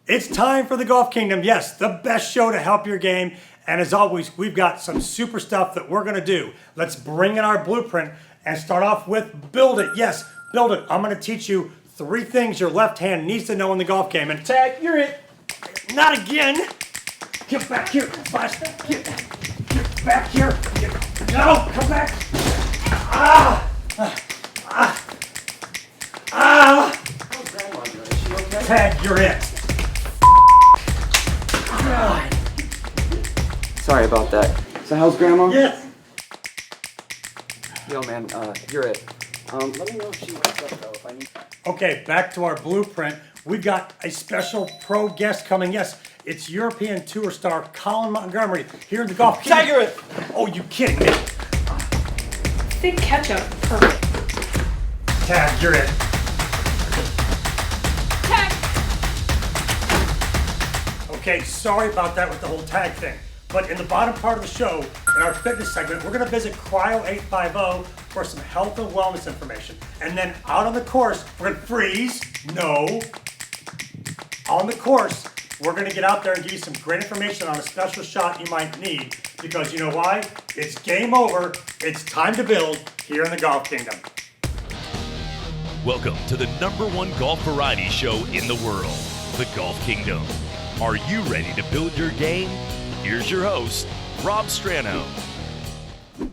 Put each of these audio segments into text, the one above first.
It's time for the Golf Kingdom. Yes, the best show to help your game. And as always, we've got some super stuff that we're going to do. Let's bring in our blueprint and start off with build it. Yes, build it. I'm going to teach you 3 things your left hand needs to know in the golf game. And tag, you're it. Not again. Get back here. Flash. Get back here. No, come back. How's Grandma doing? Is she okay? Tag, you're it. Sorry about that. So how's Grandma? Yes. Yo, man, you're it. Let me know if she wakes up, though, if I need... Okay, back to our blueprint. We've got a special pro guest coming. Yes, it's European Tour star Colin Montgomerie here in the Golf Kingdom. Tiger it! Oh, you kidding me? Thick ketchup, perfect. Tag, you're it. Tag. Okay, sorry about that with the whole tag thing. But in the bottom part of the show, in our fitness segment, we're going to visit Cryo 850 for some health and wellness information. And then out on the course, we're going to freeze. No. On the course, we're going to get out there and give you some great information on a special shot you might need. Because you know why? It's game over. It's time to build here in the Golf Kingdom. Welcome to the #1 golf variety show in the world, the Golf Kingdom. Are you ready to build your game? Here's your host, Rob Strano.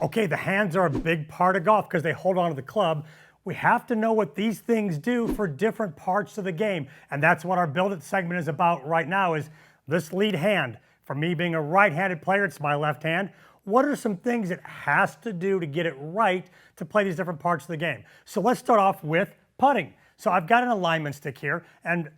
Okay, the hands are a big part of golf because they hold on to the club. We have to know what these things do for different parts of the game. And that's what our Build It segment is about right now is this lead hand. For me being a right-handed player, it's my left hand. What are some things it has to do to get it right to play these different parts of the game? So let's start off with putting. So I've got an alignment stick here, and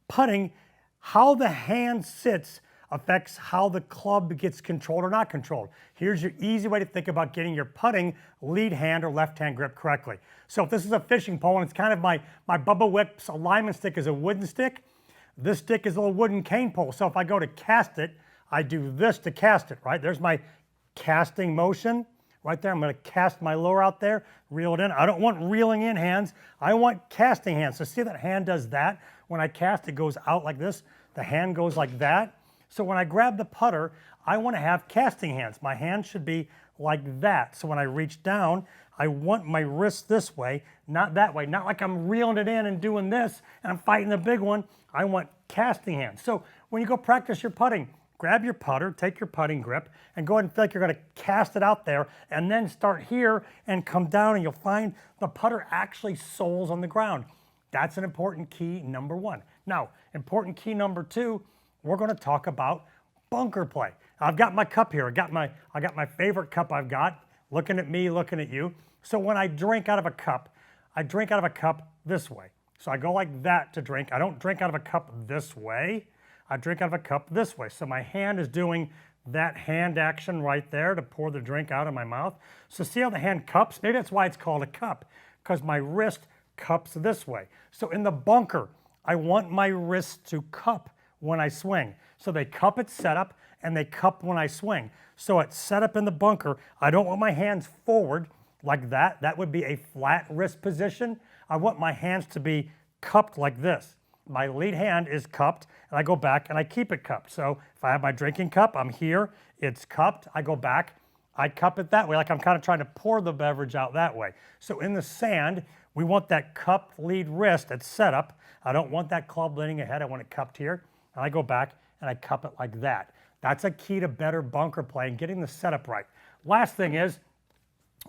putting, how the hand sits affects how the club gets controlled or not controlled. Here's your easy way to think about getting your putting lead hand or left hand grip correctly. So if this is a fishing pole and it's kind of my Bubba Whip's alignment stick is a wooden stick, this stick is a little wooden cane pole. So if I go to cast it, I do this to cast it, right? There's my casting motion right there. I'm going to cast my lure out there, reel it in. I don't want reeling in hands. I want casting hands. So see that hand does that? When I cast, it goes out like this. The hand goes like that. So when I grab the putter, I want to have casting hands. My hand should be like that. So when I reach down, I want my wrist this way, not that way. Not like I'm reeling it in and doing this and I'm fighting the big one. I want casting hands. So when you go practice your putting, grab your putter, take your putting grip, and go ahead and feel like you're going to cast it out there, and then start here and come down, and you'll find the putter actually soles on the ground. That's an important key, number 1. Now, important key number 2, we're going to talk about bunker play. I've got my cup here. I got my favorite cup I've got. Looking at me, looking at you. So when I drink out of a cup, I drink out of a cup this way. So I go like that to drink. I don't drink out of a cup this way. I drink out of a cup this way. So my hand is doing that hand action right there to pour the drink out of my mouth. So see how the hand cups? Maybe that's why it's called a cup, because my wrist cups this way. So in the bunker, I want my wrist to cup when I swing. So they cup at setup and they cup when I swing. So at setup in the bunker, I don't want my hands forward like that. That would be a flat wrist position. I want my hands to be cupped like this. My lead hand is cupped, and I go back and I keep it cupped. So if I have my drinking cup, I'm here, it's cupped, I go back, I cup it that way, like I'm kind of trying to pour the beverage out that way. So in the sand, we want that cupped lead wrist at setup. I don't want that club leaning ahead, I want it cupped here, and I go back and I cup it like that. That's a key to better bunker play and getting the setup right. Last thing is,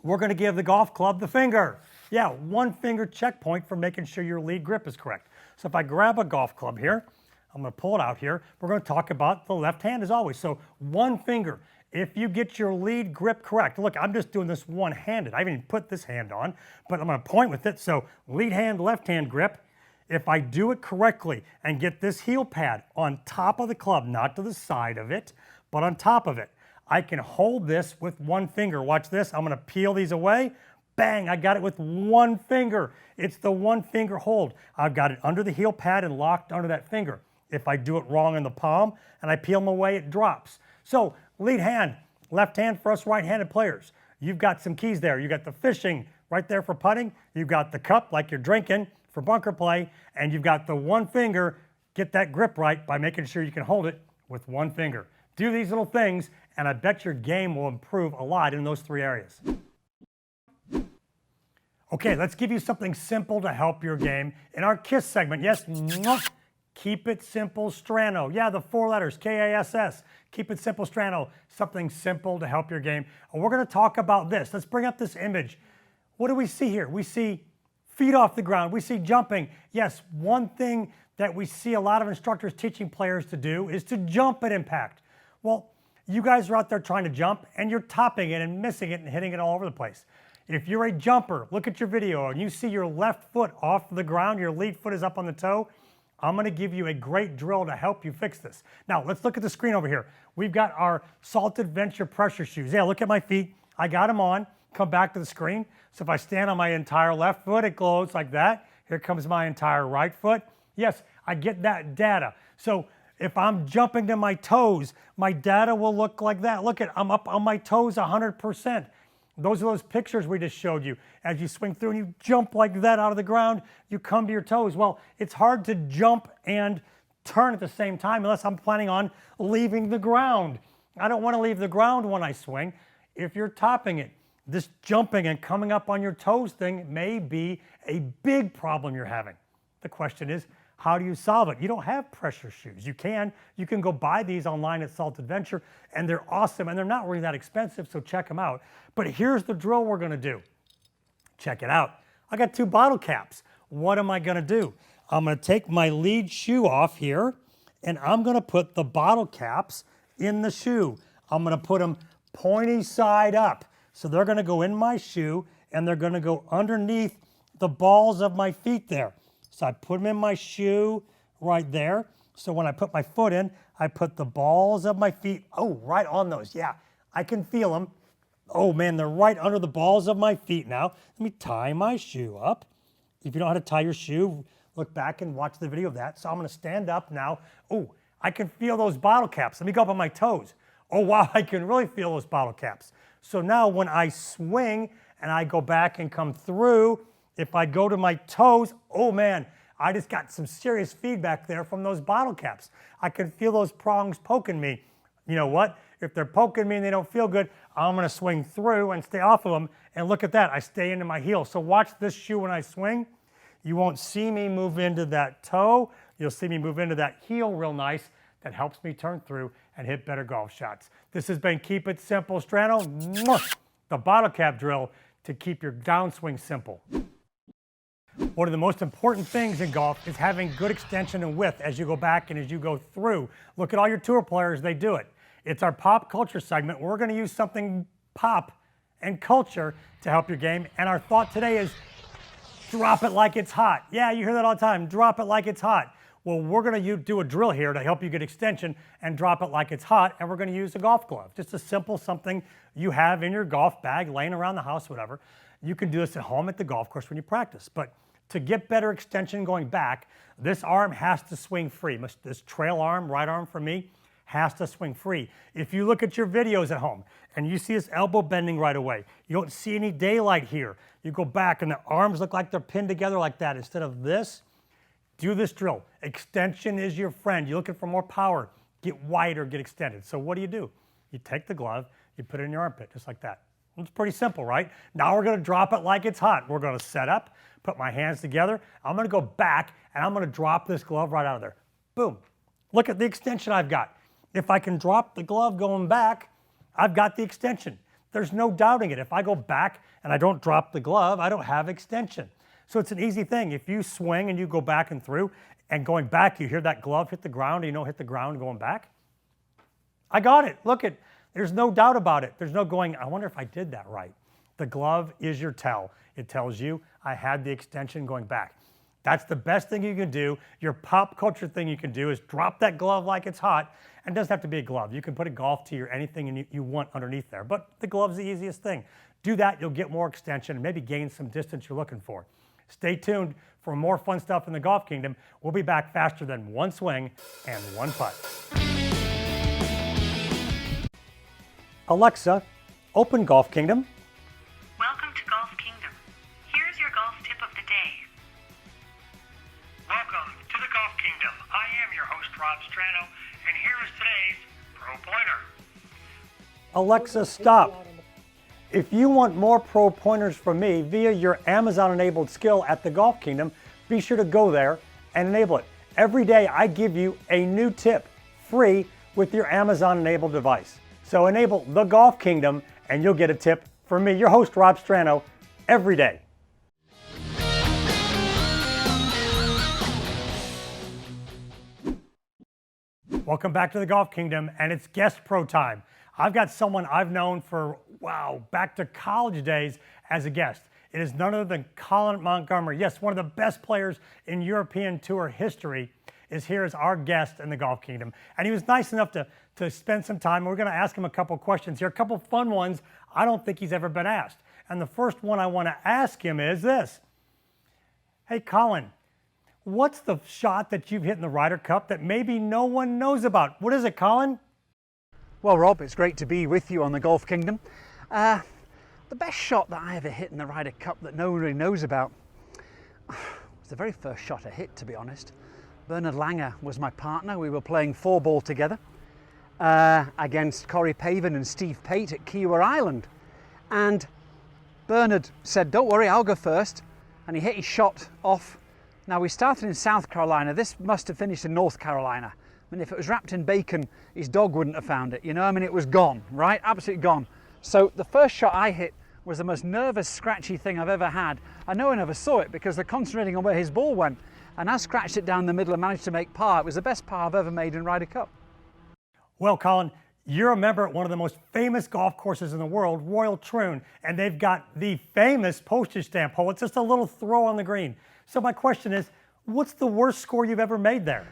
we're going to give the golf club the finger. Yeah, 1 finger checkpoint for making sure your lead grip is correct. So if I grab a golf club here, I'm going to pull it out here. We're going to talk about the left hand as always. So 1 finger. If you get your lead grip correct, look, I'm just doing this one-handed. I haven't even put this hand on, but I'm going to point with it. So lead hand, left hand grip. If I do it correctly and get this heel pad on top of the club, not to the side of it, but on top of it, I can hold this with 1 finger. Watch this. I'm going to peel these away. Bang, I got it with 1 finger. It's the 1 finger hold. I've got it under the heel pad and locked under that finger. If I do it wrong in the palm and I peel them away, it drops. So lead hand, left hand for us right-handed players. You've got some keys there. You got the fishing right there for putting. You've got the cup like you're drinking for bunker play. And you've got the 1 finger get that grip right by making sure you can hold it with one finger. Do these little things, and I bet your game will improve a lot in those 3 areas. Okay, let's give you something simple to help your game in our KISS segment. Yes, keep it simple, Strano. Yeah, the 4 letters, K-A-S-S. Keep it simple, Strano. Something simple to help your game. And we're going to talk about this. Let's bring up this image. What do we see here? We see feet off the ground. We see jumping. Yes, one thing that we see a lot of instructors teaching players to do is to jump at impact. Well, you guys are out there trying to jump, and you're topping it and missing it and hitting it all over the place. If you're a jumper, look at your video and you see your left foot off the ground, your lead foot is up on the toe, I'm going to give you a great drill to help you fix this. Now, let's look at the screen over here. We've got our Salt Adventure pressure shoes. Yeah, look at my feet. I got them on. Come back to the screen. So if I stand on my entire left foot, it glows like that. Here comes my entire right foot. Yes, I get that data. So if I'm jumping to my toes, my data will look like that. Look at, I'm up on my toes 100%. Those are those pictures we just showed you. As you swing through and you jump like that out of the ground, you come to your toes. Well, it's hard to jump and turn at the same time unless I'm planning on leaving the ground. I don't want to leave the ground when I swing. If you're topping it, this jumping and coming up on your toes thing may be a big problem you're having. The question is, how do you solve it? You don't have pressure shoes. You can go buy these online at Salt Adventure, and they're awesome, and they're not really that expensive, so check them out. But here's the drill we're gonna do. Check it out. I got 2 bottle caps. What am I gonna do? I'm gonna take my lead shoe off here, and I'm gonna put the bottle caps in the shoe. I'm gonna put them pointy side up. So they're gonna go in my shoe, and they're gonna go underneath the balls of my feet there. So I put them in my shoe right there. So when I put my foot in, I put the balls of my feet, right on those. Yeah, I can feel them. Oh man, they're right under the balls of my feet now. Let me tie my shoe up. If you know how to tie your shoe, look back and watch the video of that. So I'm gonna stand up now. Oh, I can feel those bottle caps. Let me go up on my toes. Oh wow, I can really feel those bottle caps. So now when I swing and I go back and come through, if I go to my toes, oh man, I just got some serious feedback there from those bottle caps. I can feel those prongs poking me. You know what? If they're poking me and they don't feel good, I'm gonna swing through and stay off of them. And look at that, I stay into my heel. So watch this shoe when I swing. You won't see me move into that toe. You'll see me move into that heel real nice. That helps me turn through and hit better golf shots. This has been Keep It Simple, Strano. The bottle cap drill to keep your downswing simple. One of the most important things in golf is having good extension and width as you go back and as you go through. Look at all your tour players, they do it. It's our pop culture segment. We're gonna use something pop and culture to help your game. And our thought today is drop it like it's hot. Yeah, you hear that all the time, drop it like it's hot. Well, we're gonna do a drill here to help you get extension and drop it like it's hot, and we're gonna use a golf glove. Just a simple something you have in your golf bag, laying around the house, whatever. You can do this at home at the golf course when you practice. But to get better extension going back, this arm has to swing free. This trail arm, right arm for me, has to swing free. If you look at your videos at home and you see this elbow bending right away, you don't see any daylight here. You go back and the arms look like they're pinned together like that instead of this. Do this drill. Extension is your friend. You're looking for more power. Get wider, get extended. So what do? You take the glove, you put it in your armpit, just like that. It's pretty simple, right? Now we're gonna drop it like it's hot. We're gonna set up, put my hands together. I'm gonna go back and I'm gonna drop this glove right out of there. Boom. Look at the extension I've got. If I can drop the glove going back, I've got the extension. There's no doubting it. If I go back and I don't drop the glove, I don't have extension. So it's an easy thing. If you swing and you go back and through, and going back, you hear that glove hit the ground, and you know hit the ground going back. I got it. Look at, there's no doubt about it. There's no going, I wonder if I did that right. The glove is your tell. It tells you I had the extension going back. That's the best thing you can do. Your pop culture thing you can do is drop that glove like it's hot. And it doesn't have to be a glove. You can put a golf tee or anything you want underneath there. But the glove's the easiest thing. Do that, you'll get more extension and maybe gain some distance you're looking for. Stay tuned for more fun stuff in the Golf Kingdom. We'll be back faster than one swing and one putt. Alexa, open Golf Kingdom. Welcome to Golf Kingdom. Here's your golf tip of the day. Welcome to the Golf Kingdom. I am Strano, and here is today's Pro Pointer. Alexa, stop. If you want more pro pointers from me via your Amazon-enabled skill at the Golf Kingdom, be sure to go there and enable it. Every day I give you a new tip, free, with your Amazon-enabled device. So enable the Golf Kingdom and you'll get a tip from me, your host, Rob Strano, every day. Welcome back to the Golf Kingdom, and it's guest pro time. I've got someone I've known for, wow, back to college days as a guest. It is none other than Colin Montgomerie. Yes, one of the best players in European Tour history is here as our guest in the Golf Kingdom. And he was nice enough to spend some time. We're going to ask him a couple questions here, a couple fun ones I don't think he's ever been asked. And the first one I want to ask him is this. Hey, Colin, what's the shot that you've hit in the Ryder Cup that maybe no one knows about? What is it, Colin? Well, Rob, it's great to be with you on the Golf Kingdom. The best shot that I ever hit in the Ryder Cup that no one really knows about was the very first shot I hit, to be honest. Bernard Langer was my partner. We were playing 4-ball together against Corey Pavin and Steve Pate at Kiowa Island. And Bernard said, don't worry, I'll go first. And he hit his shot off. Now, we started in South Carolina. This must have finished in North Carolina. I mean, if it was wrapped in bacon, his dog wouldn't have found it, you know? I mean, it was gone, right? Absolutely gone. So the first shot I hit was the most nervous, scratchy thing I've ever had. And no one ever saw it because they're concentrating on where his ball went. And I scratched it down the middle and managed to make par. It was the best par I've ever made in Ryder Cup. Well, Colin, you're a member at one of the most famous golf courses in the world, Royal Troon, and they've got the famous postage stamp hole. It's just a little throw on the green. So my question is, what's the worst score you've ever made there?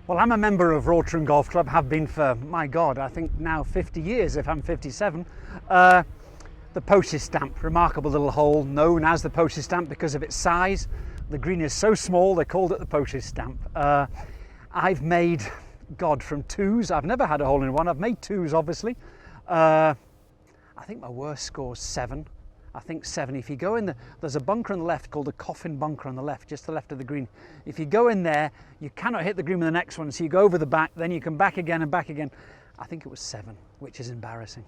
Well, I'm a member of Royal Troon Golf Club, have been for, my God, I think now 50 years if I'm 57. The postage stamp, remarkable little hole, known as the postage stamp because of its size. The green is so small, they called it the postage stamp. I've made, God, from twos. I've never had a hole in one. I've made twos, obviously. I think my worst score is 7. I think 7. If you go in, there's a bunker on the left called the coffin bunker on the left, just to the left of the green. If you go in there, you cannot hit the green with the next one, so you go over the back, then you come back again and back again. I think it was 7, which is embarrassing.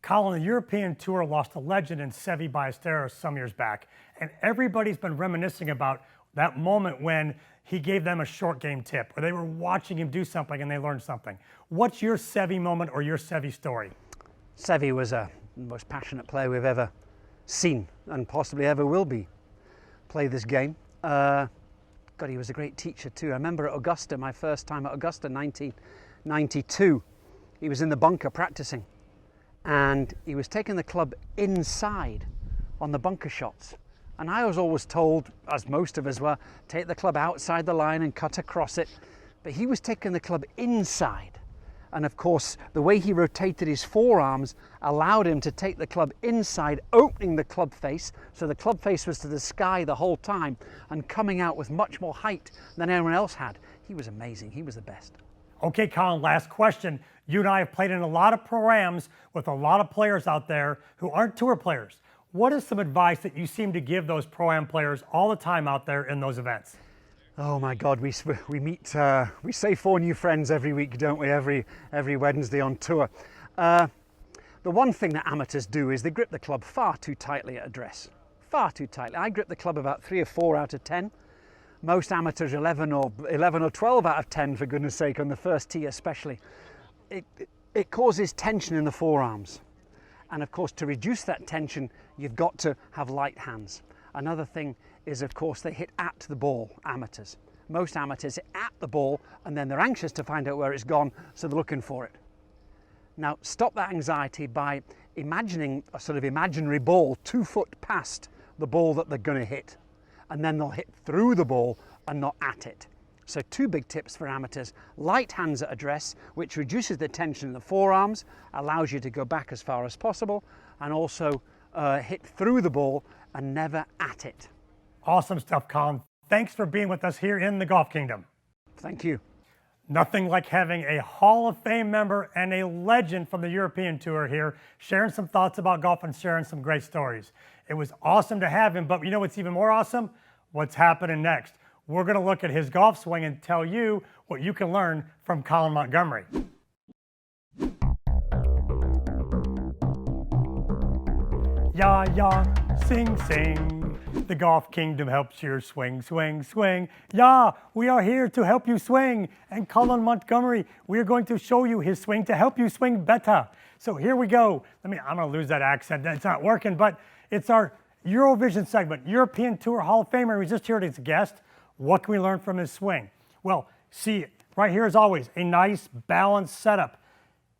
Colin, the European Tour lost a legend in Seve Ballesteros some years back, and everybody's been reminiscing about that moment when he gave them a short game tip, or they were watching him do something and they learned something. What's your Seve moment or your Seve story? Seve was the most passionate player we've ever seen and possibly ever will be play this game. God, he was a great teacher too. I remember at Augusta, my first time at Augusta, 1992, he was in the bunker practicing and he was taking the club inside on the bunker shots. And I was always told, as most of us were, take the club outside the line and cut across it. But he was taking the club inside. And of course, the way he rotated his forearms allowed him to take the club inside, opening the club face. So the club face was to the sky the whole time and coming out with much more height than anyone else had. He was amazing. He was the best. Okay, Colin, last question. You and I have played in a lot of pro-ams with a lot of players out there who aren't tour players. What is some advice that you seem to give those pro-am players all the time out there in those events? Oh my God, we meet, we say 4 new friends every week, don't we? Every Wednesday on tour. The one thing that amateurs do is they grip the club far too tightly at address. Far too tightly. I grip the club about 3 or 4 out of 10. Most amateurs 11 or 12 out of 10, for goodness sake, on the first tee especially. It causes tension in the forearms. And of course, to reduce that tension, you've got to have light hands. Another thing is, of course, they hit at the ball, amateurs. Most amateurs hit at the ball and then they're anxious to find out where it's gone, so they're looking for it. Now, stop that anxiety by imagining a sort of imaginary ball 2 foot past the ball that they're going to hit. And then they'll hit through the ball and not at it. So 2 big tips for amateurs: light hands at address, which reduces the tension in the forearms, allows you to go back as far as possible, and also hit through the ball and never at it. Awesome stuff, Colin. Thanks for being with us here in the Golf Kingdom. Thank you. Nothing like having a Hall of Fame member and a legend from the European Tour here, sharing some thoughts about golf and sharing some great stories. It was awesome to have him, but you know what's even more awesome? What's happening next? we're going to look at his golf swing and tell you what you can learn from Colin Montgomerie. Ya, ya, sing, sing. The Golf Kingdom helps your swing, swing, swing. Ya, we are here to help you swing. And Colin Montgomerie, we are going to show you his swing to help you swing better. So here we go. I'm going to lose that accent. It's not working, but it's our Eurovision segment. European Tour Hall of Famer. He's just here as a guest. What can we learn from his swing? Well, see, right here as always, a nice balanced setup.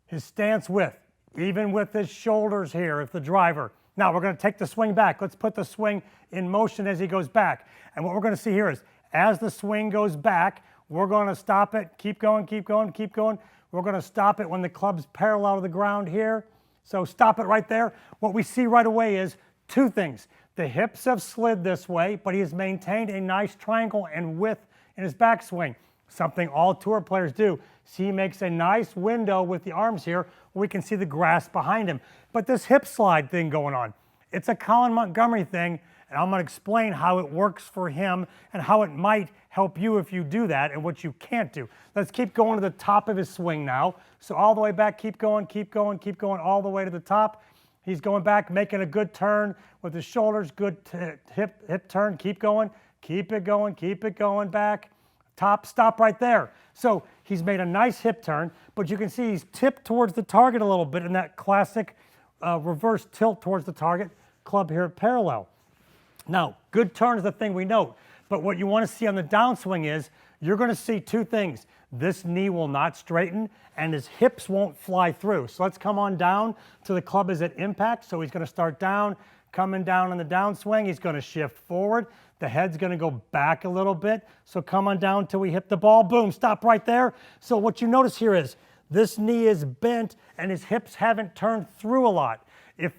His stance width, even with his shoulders here as the driver. Now we're going to take the swing back. Let's put the swing in motion as he goes back. And what we're going to see here is as the swing goes back, we're going to stop it. Keep going, keep going, keep going. We're going to stop it when the club's parallel to the ground here. So stop it right there. What we see right away is two things. The hips have slid this way, but he has maintained a nice triangle and width in his backswing. Something all tour players do. See, he makes a nice window with the arms here where we can see the grass behind him. But this hip slide thing going on, it's a Colin Montgomerie thing, and I'm going to explain how it works for him and how it might help you if you do that and what you can't do. Let's keep going to the top of his swing now. So all the way back, keep going, keep going, keep going all the way to the top. He's going back, making a good turn with his shoulders, good hip turn, keep going, keep it going back. Top, stop right there. So he's made a nice hip turn, but you can see he's tipped towards the target a little bit in that classic reverse tilt towards the target, club here parallel. Now, good turn is the thing we note, but what you want to see on the downswing is you're going to see two things. This knee will not straighten and his hips won't fly through. So let's come on down to the club is at impact. So he's going to start down, coming down on the downswing. He's going to shift forward. The head's going to go back a little bit. So come on down till we hit the ball. Boom, stop right there. So what you notice here is this knee is bent and his hips haven't turned through a lot. If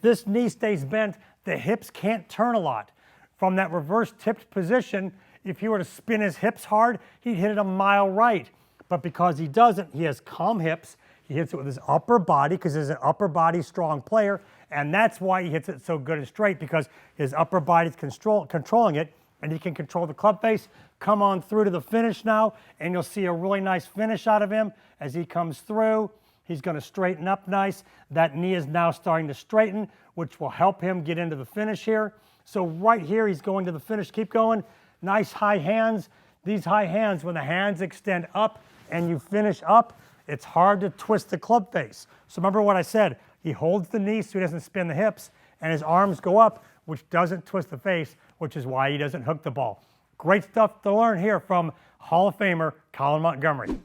this knee stays bent, the hips can't turn a lot. From that reverse tipped position, if he were to spin his hips hard, he'd hit it a mile right. But because he doesn't, he has calm hips. He hits it with his upper body because he's an upper body strong player. And that's why he hits it so good and straight, because his upper body's controlling it, and he can control the club face. Come on through to the finish now, and you'll see a really nice finish out of him as he comes through. He's going to straighten up nice. That knee is now starting to straighten, which will help him get into the finish here. So right here, he's going to the finish. Keep going. Nice high hands. These high hands, when the hands extend up and you finish up, it's hard to twist the club face. So remember what I said. He holds the knee so he doesn't spin the hips, and his arms go up, which doesn't twist the face, which is why he doesn't hook the ball. Great stuff to learn here from Hall of Famer Colin Montgomerie.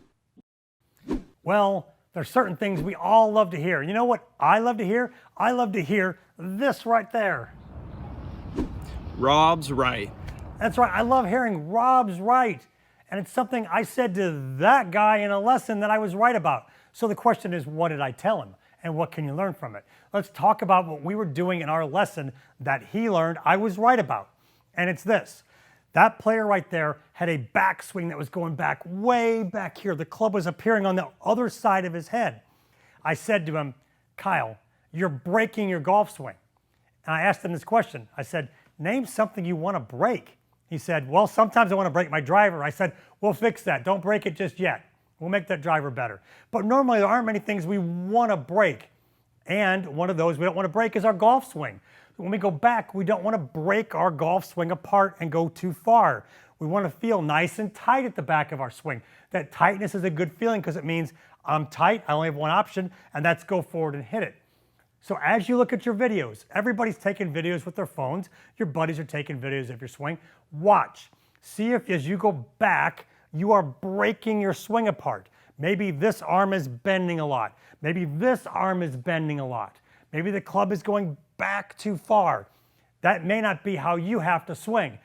Well, there's certain things we all love to hear. You know what I love to hear? I love to hear this right there. Rob's right. That's right. I love hearing Rob's right. And it's something I said to that guy in a lesson that I was right about. So the question is, what did I tell him? And what can you learn from it? Let's talk about what we were doing in our lesson that he learned I was right about. And it's this. That player right there had a backswing that was going back way back here. The club was appearing on the other side of his head. I said to him, Kyle, you're breaking your golf swing. And I asked him this question. I said, name something you want to break. He said, well, sometimes I want to break my driver. I said, we'll fix that. Don't break it just yet. We'll make that driver better. But normally there aren't many things we want to break. And one of those we don't want to break is our golf swing. When we go back, we don't want to break our golf swing apart and go too far. We want to feel nice and tight at the back of our swing. That tightness is a good feeling because it means I'm tight, I only have one option, and that's go forward and hit it. So as you look at your videos, everybody's taking videos with their phones. Your buddies are taking videos of your swing. Watch. See if as you go back, you are breaking your swing apart. Maybe this arm is bending a lot. Maybe this arm is bending a lot. Maybe the club is going back too far. That may not be how you have to swing.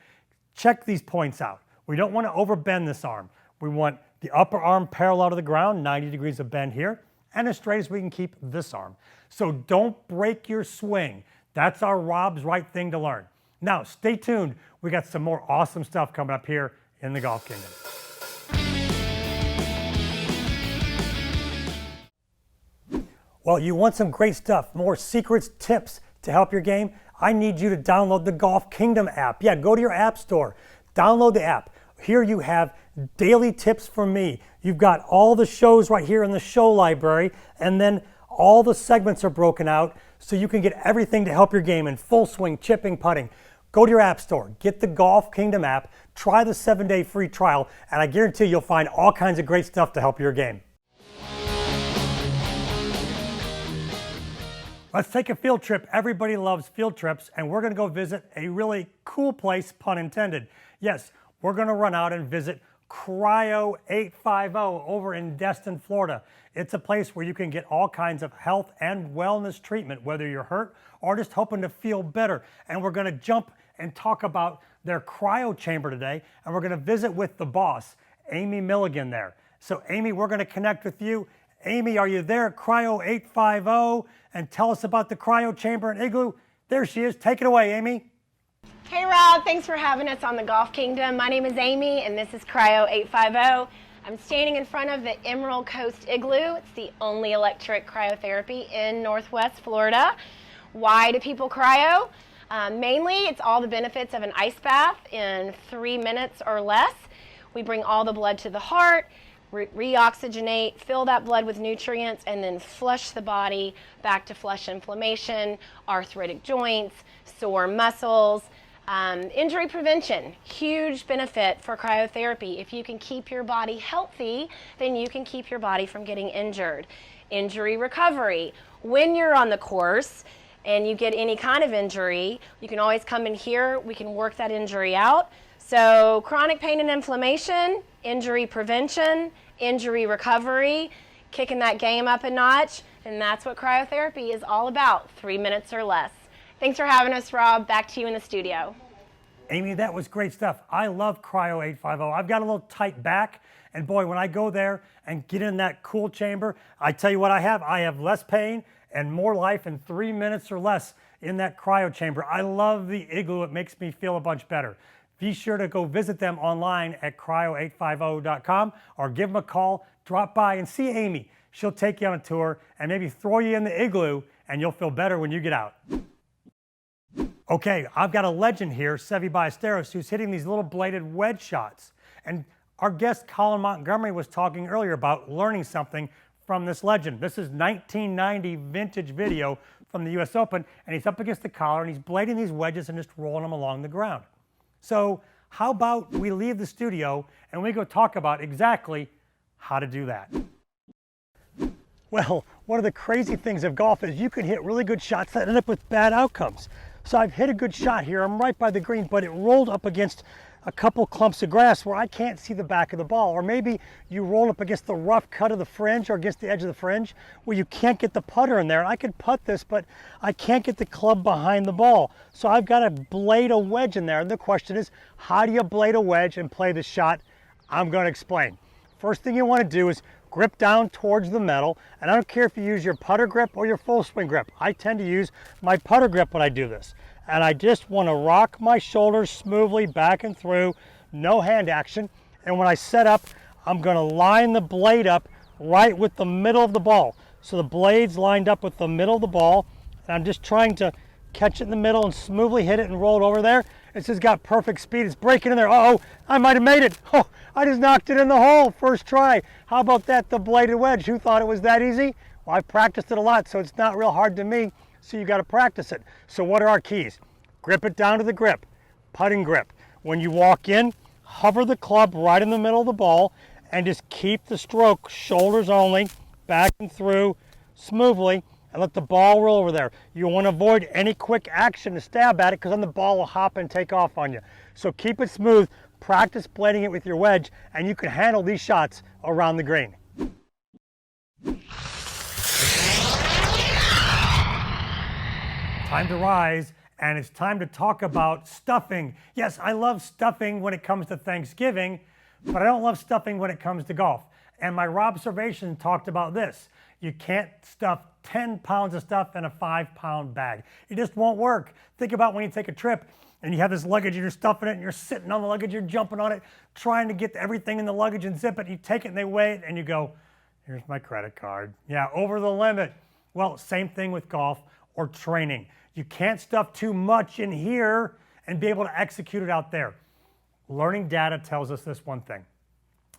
Check these points out. We don't want to overbend this arm. We want the upper arm parallel to the ground, 90 degrees of bend here, and as straight as we can keep this arm. So don't break your swing. That's our Rob's right thing to learn. Now, stay tuned. We got some more awesome stuff coming up here in the Golf Kingdom. Well, you want some great stuff, more secrets, tips to help your game? I need you to download the Golf Kingdom app. Yeah, go to your app store, Download the app. Here you have daily tips from me. You've got all the shows right here in the show library, and then all the segments are broken out so you can get everything to help your game in full swing, chipping, putting. Go to your app store, get the Golf Kingdom app, try the 7-day free trial, and I guarantee you'll find all kinds of great stuff to help your game. Let's take a field trip. Everybody loves field trips, and we're going to go visit a really cool place, pun intended. Yes, we're going to run out and visit Cryo 850 over in Destin, Florida. It's a place where you can get all kinds of health and wellness treatment, whether you're hurt or just hoping to feel better. And we're going to jump and talk about their cryo chamber today, and we're going to visit with the boss, Amy Milligan, there. So Amy, we're going to connect with you. Amy, are you there at Cryo 850? And tell us about the cryo chamber and igloo. There she is. Take it away, Amy. Hey Rob, thanks for having us on the Golf Kingdom. My name is Amy and this is Cryo 850. I'm standing in front of the Emerald Coast Igloo. It's the only electric cryotherapy in Northwest Florida. Why do people cryo? Mainly it's all the benefits of an ice bath in 3 minutes or less. We bring all the blood to the heart, reoxygenate, fill that blood with nutrients, and then flush the body back to flush inflammation, arthritic joints, sore muscles. Injury prevention, huge benefit for cryotherapy. If you can keep your body healthy, then you can keep your body from getting injured. Injury recovery, when you're on the course and you get any kind of injury, you can always come in here, we can work that injury out. So chronic pain and inflammation, injury prevention, injury recovery, kicking that game up a notch, and that's what cryotherapy is all about, 3 minutes or less. Thanks for having us, Rob. Back to you in the studio. Amy, that was great stuff. I love Cryo 850. I've got a little tight back, and boy, when I go there and get in that cool chamber, I tell you what I have less pain and more life in 3 minutes or less in that cryo chamber. I love the igloo. It makes me feel a bunch better. Be sure to go visit them online at cryo850.com or give them a call, drop by and see Amy. She'll take you on a tour and maybe throw you in the igloo, and you'll feel better when you get out. Okay, I've got a legend here, Seve Ballesteros, who's hitting these little bladed wedge shots. And our guest, Colin Montgomerie, was talking earlier about learning something from this legend. This is 1990 vintage video from the US Open, and he's up against the collar, and he's blading these wedges and just rolling them along the ground. So how about we leave the studio and we go talk about exactly how to do that. Well, one of the crazy things of golf is you can hit really good shots that end up with bad outcomes. So I've hit a good shot here. I'm right by the green, but it rolled up against a couple clumps of grass where I can't see the back of the ball. Or maybe you roll up against the rough cut of the fringe or against the edge of the fringe where you can't get the putter in there. And I could putt this, but I can't get the club behind the ball. So I've got to blade a wedge in there. And the question is, how do you blade a wedge and play the shot? I'm going to explain. First thing you want to do is grip down towards the metal, and I don't care if you use your putter grip or your full swing grip. I tend to use my putter grip when I do this. And I just want to rock my shoulders smoothly back and through, no hand action. And when I set up, I'm going to line the blade up right with the middle of the ball. So the blade's lined up with the middle of the ball, and I'm just trying to catch it in the middle and smoothly hit it and roll it over there. It's just got perfect speed. It's breaking in there. Uh-oh, I might have made it. Oh, I just knocked it in the hole first try. How about that, the bladed wedge? Who thought it was that easy? Well, I've practiced it a lot, so it's not real hard to me. So you got to practice it. So what are our keys? Grip it down to the grip, putting grip. When you walk in, hover the club right in the middle of the ball and just keep the stroke shoulders only, back and through smoothly, and let the ball roll over there. You want to avoid any quick action to stab at it because then the ball will hop and take off on you. So keep it smooth, practice blading it with your wedge, and you can handle these shots around the green. Time to rise, and it's time to talk about stuffing. Yes, I love stuffing when it comes to Thanksgiving, but I don't love stuffing when it comes to golf. And my Robservation talked about this. You can't stuff 10 pounds of stuff in a 5-pound bag. It just won't work. Think about when you take a trip and you have this luggage and you're stuffing it and you're sitting on the luggage, you're jumping on it, trying to get everything in the luggage and zip it. You take it and they weigh it and you go, here's my credit card. Yeah, over the limit. Well, same thing with golf or training. You can't stuff too much in here and be able to execute it out there. Learning data tells us this one thing.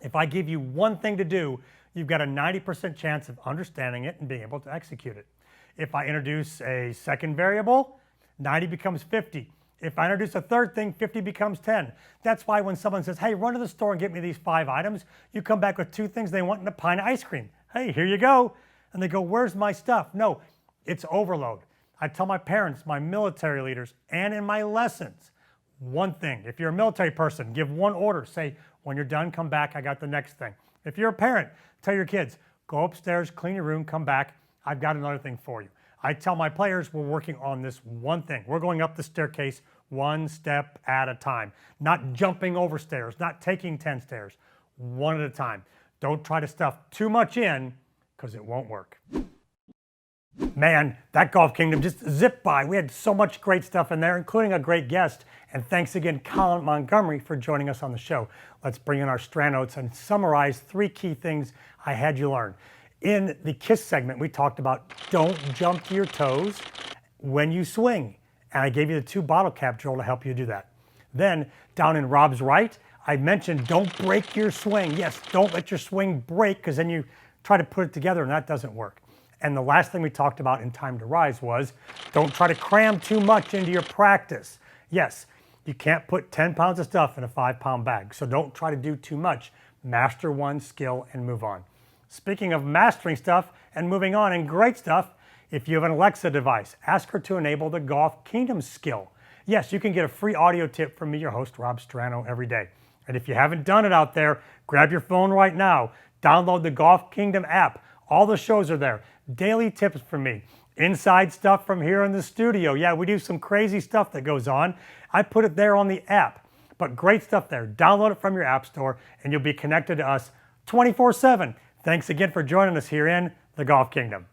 If I give you one thing to do, you've got a 90% chance of understanding it and being able to execute it. If I introduce a second variable, 90 becomes 50. If I introduce a third thing, 50 becomes 10. That's why when someone says, hey, run to the store and get me these 5 items, you come back with 2 things they want and a pint of ice cream. Hey, here you go. And they go, where's my stuff? No, it's overload. I tell my parents, my military leaders, and in my lessons, one thing. If you're a military person, give one order. Say, when you're done, come back. I got the next thing. If you're a parent, tell your kids, go upstairs, clean your room, come back. I've got another thing for you. I tell my players we're working on this one thing. We're going up the staircase one step at a time, not jumping over stairs, not taking 10 stairs, one at a time. Don't try to stuff too much in because it won't work. Man, that Golf Kingdom just zipped by. We had so much great stuff in there, including a great guest. And thanks again, Colin Montgomerie, for joining us on the show. Let's bring in our Strand Notes and summarize 3 key things I had you learn. In the KISS segment, we talked about don't jump to your toes when you swing. And I gave you the 2 bottle cap drill to help you do that. Then down in Rob's right, I mentioned don't break your swing. Yes, don't let your swing break because then you try to put it together and that doesn't work. And the last thing we talked about in Time to Rise was don't try to cram too much into your practice. Yes, you can't put 10 pounds of stuff in a 5-pound bag, so don't try to do too much. Master one skill and move on. Speaking of mastering stuff and moving on and great stuff, if you have an Alexa device, ask her to enable the Golf Kingdom skill. Yes, you can get a free audio tip from me, your host, Rob Strano, every day. And if you haven't done it out there, grab your phone right now, download the Golf Kingdom app. All the shows are there. Daily tips from me. Inside stuff from here in the studio. Yeah, we do some crazy stuff that goes on. I put it there on the app. But great stuff there. Download it from your app store and you'll be connected to us 24/7. Thanks again for joining us here in the Golf Kingdom.